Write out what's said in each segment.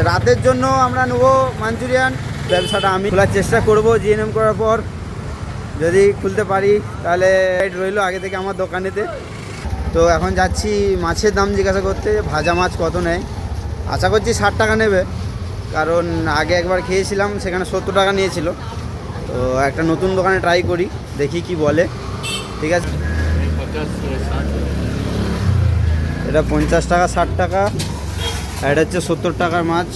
রাতের জন্য আমরা নেবো মাঞ্চুরিয়ান। ব্যবসাটা আমি খোলার চেষ্টা করব জিএনএম করার পর, যদি খুলতে পারি তাহলে রইলো আগে থেকে আমার দোকানেতে। তো এখন যাচ্ছি মাছের দাম জিজ্ঞাসা করতে, ভাজা মাছ কত নেয়। আশা করছি 60 টাকা নেবে, কারণ আগে একবার খেয়েছিলাম সেখানে 70 টাকা নিয়েছিল। তো একটা নতুন দোকানে ট্রাই করি, দেখি কি বলে। ঠিক আছে, এটা 50 টাকা 60 টাকা, আর এটা হচ্ছে 70 টাকার মাছ।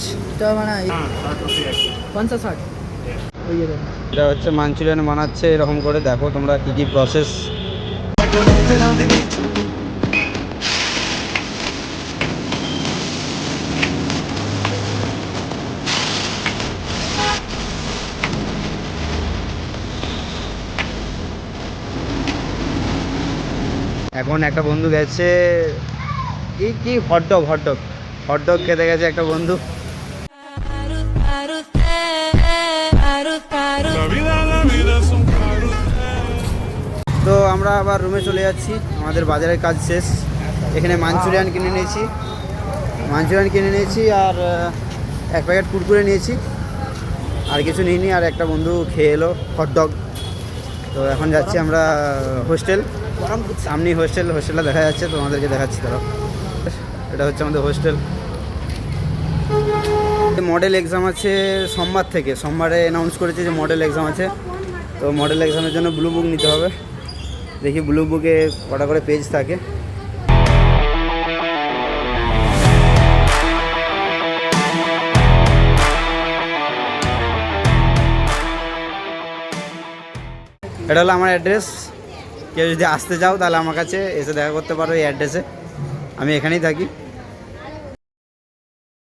এটা হচ্ছে মাঞ্চুরিয়ান বানাচ্ছে এরকম করে, দেখো তোমরা কী কী প্রসেস। এখন একটা বন্ধু গেছে কি হটডগ খেতে গেছে একটা বন্ধু। তো আমরা আবার রুমে চলে যাচ্ছি, আমাদের বাজারের কাজ শেষ। এখানে মাঞ্চুরিয়ান কিনে নিয়েছি আর এক প্যাকেট কুরকুরে নিয়েছি, আর কিছু নিইনি। আর একটা বন্ধু খেয়ে এলো হটডগ। তো এখন যাচ্ছি আমরা হোস্টেল, সামনেই হোস্টেলটা দেখা যাচ্ছে, তোমাদেরকে দেখাচ্ছি। তারা এটা হচ্ছে আমাদের হোস্টেল। মডেল এক্সাম আছে সোমবার থেকে, সোমবারে অ্যানাউন্স করেছে যে মডেল এক্সাম আছে। তো মডেল এক্সামের জন্য ব্লু বুক নিতে হবে। দেখি ব্লু বুকে কটা করে পেজ থাকে। এটা হলো আমার অ্যাড্রেস, কেউ যদি আসতে চাও তাহলে আমার কাছে এসে দেখা করতে পারো এই অ্যাড্রেসে। আমি এখানেই থাকি।